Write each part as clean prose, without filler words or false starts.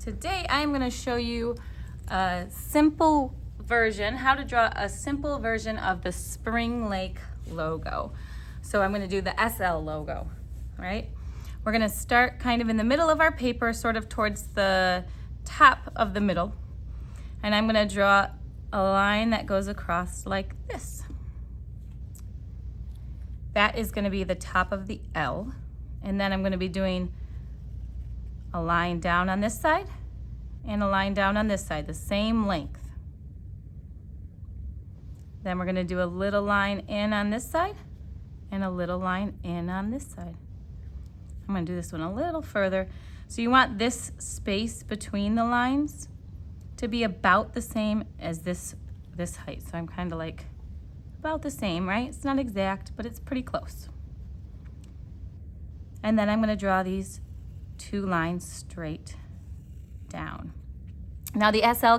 Today I'm going to show you a simple version, how to draw a simple version of the Spring Lake logo. So I'm going to do the SL logo, right? We're going to start kind of in the middle of our paper, sort of towards the top of the middle. And I'm going to draw a line that goes across like this. That is going to be the top of the L. And then I'm going to be doing a line down on this side and a line down on this side, the same length. Then we're going to do a little line in on this side and a little line in on this side. I'm going to do this one a little further. So you want this space between the lines to be about the same as this height. So I'm kind of like about the same, right? It's not exact, but it's pretty close. And then I'm going to draw these two lines straight down. Now the SL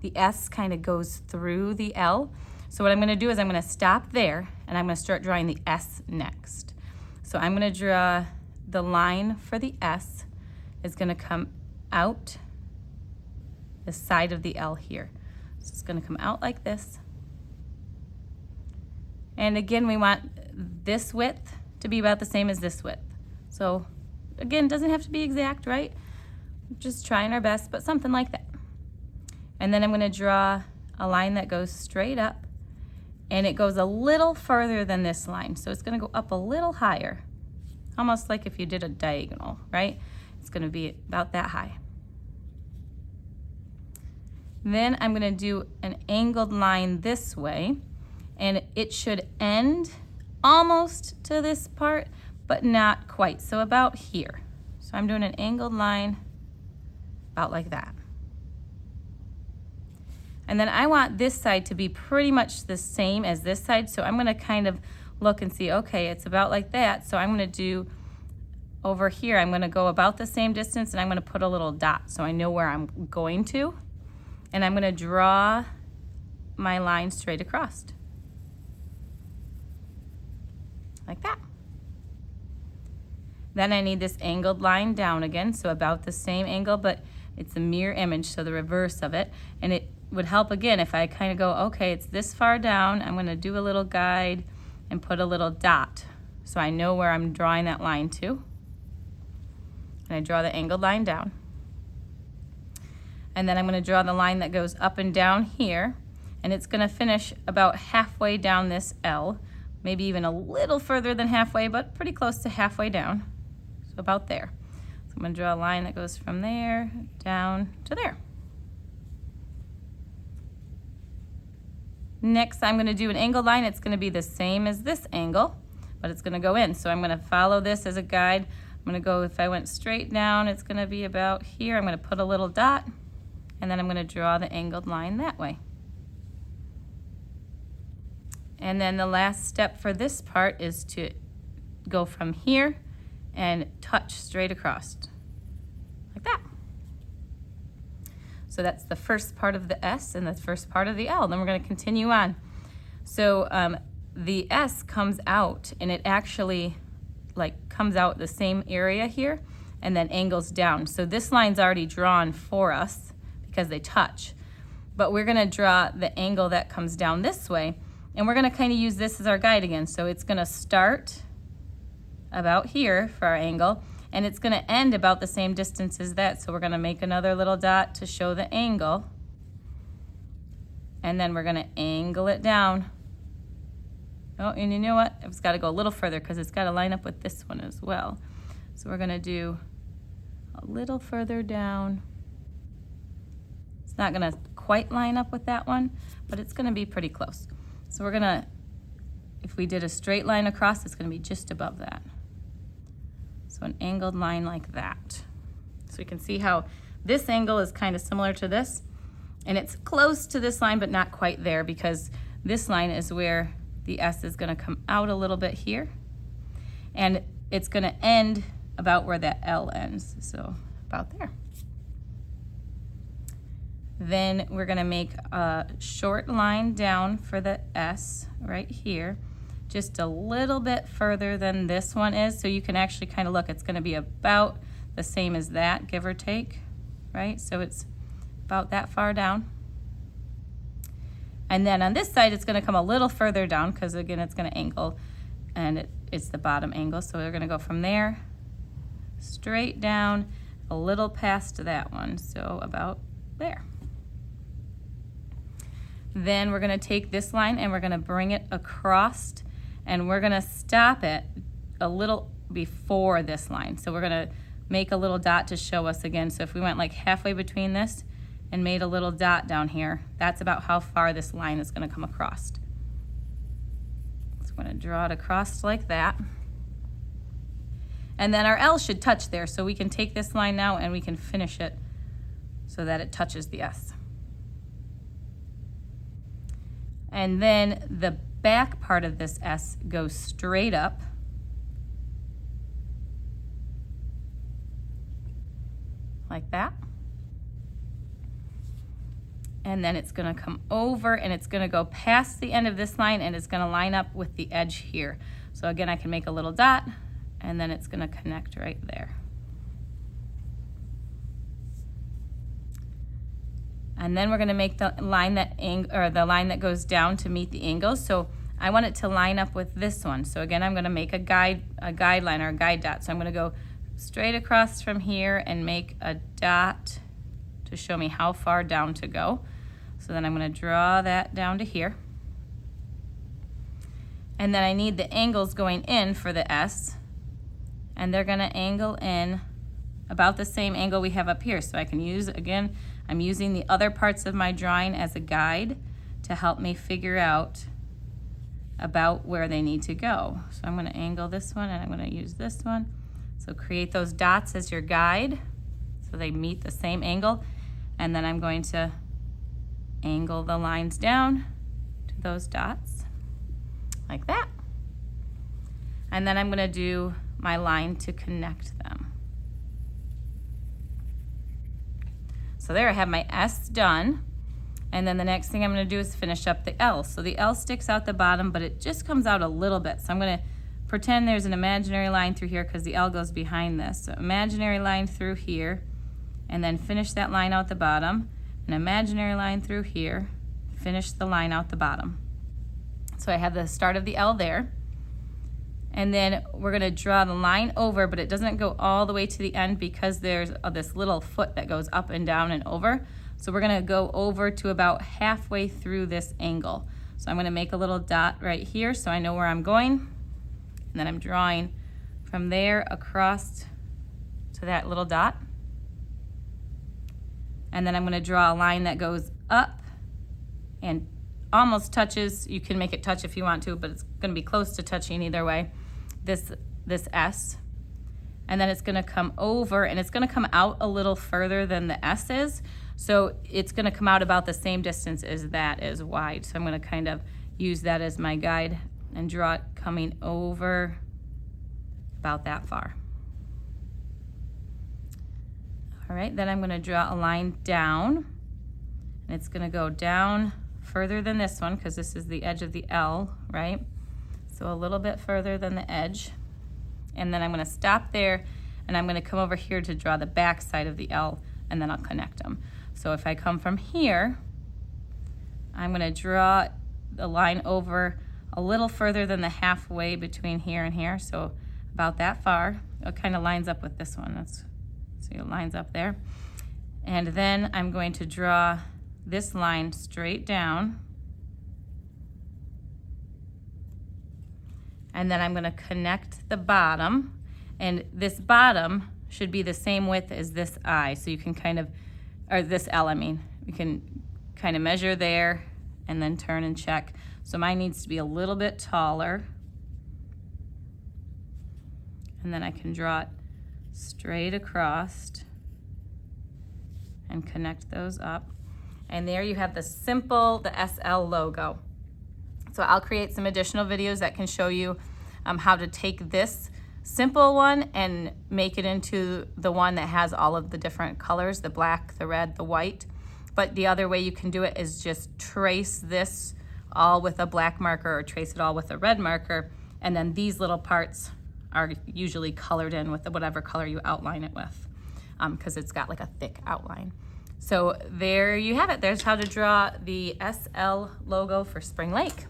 the S kind of goes through the L. So what I'm going to do is I'm going to stop there and I'm going to start drawing the S next. So I'm going to draw the line for the S is going to come out the side of the L here. So it's going to come out like this. And again, we want this width to be about the same as this width. So again, doesn't have to be exact, right? Just trying our best, but something like that. And then I'm going to draw a line that goes straight up, and it goes a little further than this line. So it's going to go up a little higher, almost like if you did a diagonal, right? It's going to be about that high. Then I'm going to do an angled line this way, and it should end almost to this part, but not quite, so about here. So I'm doing an angled line about like that. And then I want this side to be pretty much the same as this side, so I'm gonna kind of look and see, okay, it's about like that, so I'm gonna do over here, I'm gonna go about the same distance and I'm gonna put a little dot so I know where I'm going to. And I'm gonna draw my line straight across. Like that. Then I need this angled line down again, so about the same angle, but it's a mirror image, so the reverse of it. And it would help again if I kind of go, okay, it's this far down, I'm gonna do a little guide and put a little dot so I know where I'm drawing that line to. And I draw the angled line down. And then I'm gonna draw the line that goes up and down here, and it's gonna finish about halfway down this L, maybe even a little further than halfway, but pretty close to halfway down. So about there. So I'm going to draw a line that goes from there down to there. Next, I'm going to do an angled line. It's going to be the same as this angle, but it's going to go in. So I'm going to follow this as a guide. I'm going to go, if I went straight down, it's going to be about here. I'm going to put a little dot, and then I'm going to draw the angled line that way. And then the last step for this part is to go from here and touch straight across, like that. So that's the first part of the S and the first part of the L. Then we're going to continue on. So the S comes out, and it actually like comes out the same area here and then angles down. So this line's already drawn for us because they touch. But we're going to draw the angle that comes down this way, and we're going to kind of use this as our guide again. So it's going to start about here for our angle, and it's going to end about the same distance as that. So we're going to make another little dot to show the angle, and then we're going to angle it down. Oh, and you know what? It's got to go a little further because it's got to line up with this one as well. So we're going to do a little further down. It's not going to quite line up with that one, but it's going to be pretty close. So we're going to, if we did a straight line across, it's going to be just above that. So an angled line like that. So you can see how this angle is kind of similar to this, and it's close to this line but not quite there, because this line is where the S is going to come out a little bit here, and it's going to end about where that L ends, so about there. Then we're going to make a short line down for the S right here, just a little bit further than this one is, so you can actually kind of look, it's going to be about the same as that, give or take. right? So it's about that far down. And then on this side, it's gonna come a little further down because again, it's gonna angle and it's the bottom angle. So we're gonna go from there, straight down, a little past that one. So about there. Then we're gonna take this line and we're gonna bring it across and we're gonna stop it a little before this line. So we're gonna make a little dot to show us again. So if we went like halfway between this and made a little dot down here, that's about how far this line is gonna come across. So we're gonna draw it across like that. And then our L should touch there, so we can take this line now and we can finish it so that it touches the S. And then the back part of this S goes straight up. Like that. And then it's gonna come over and it's gonna go past the end of this line and it's gonna line up with the edge here. So again, I can make a little dot and then it's gonna connect right there. And then we're gonna make the line the line that goes down to meet the angle. So I want it to line up with this one. So again, I'm gonna make a guideline or a guide dot. So I'm gonna go straight across from here and make a dot to show me how far down to go. So then I'm gonna draw that down to here. And then I need the angles going in for the S, and they're gonna angle in about the same angle we have up here. So I can use, again, I'm using the other parts of my drawing as a guide to help me figure out about where they need to go. So I'm gonna angle this one and I'm gonna use this one. So create those dots as your guide so they meet the same angle. And then I'm going to angle the lines down to those dots like that. And then I'm gonna do my line to connect them. So there I have my S done. And then the next thing I'm gonna do is finish up the L. So the L sticks out the bottom, but it just comes out a little bit. So I'm gonna pretend there's an imaginary line through here because the L goes behind this. So imaginary line through here, and then finish that line out the bottom. An imaginary line through here, finish the line out the bottom. So I have the start of the L there. And then we're gonna draw the line over, but it doesn't go all the way to the end because there's this little foot that goes up and down and over. So we're gonna go over to about halfway through this angle. So I'm gonna make a little dot right here so I know where I'm going. And then I'm drawing from there across to that little dot. And then I'm gonna draw a line that goes up and almost touches, you can make it touch if you want to, but it's gonna be close to touching either way, this S. And then it's gonna come over and it's gonna come out a little further than the S is. So it's gonna come out about the same distance as that is wide. So I'm gonna kind of use that as my guide and draw it coming over about that far. All right, then I'm gonna draw a line down and it's gonna go down further than this one because this is the edge of the L, right? So a little bit further than the edge. And then I'm gonna stop there and I'm gonna come over here to draw the back side of the L and then I'll connect them. So if I come from here, I'm gonna draw the line over a little further than the halfway between here and here. So about that far. It kind of lines up with this one. See, it lines up there. And then I'm going to draw this line straight down. And then I'm gonna connect the bottom. And this bottom should be the same width as this I. So you can kind of, or this L, I mean. You can kind of measure there and then turn and check. So mine needs to be a little bit taller. And then I can draw it straight across and connect those up. And there you have the SL logo. So I'll create some additional videos that can show you how to take this simple one and make it into the one that has all of the different colors, the black, the red, the white. But the other way you can do it is just trace this all with a black marker or trace it all with a red marker. And then these little parts are usually colored in with whatever color you outline it with. because it's got like a thick outline. So there you have it. There's how to draw the SL logo for Spring Lake.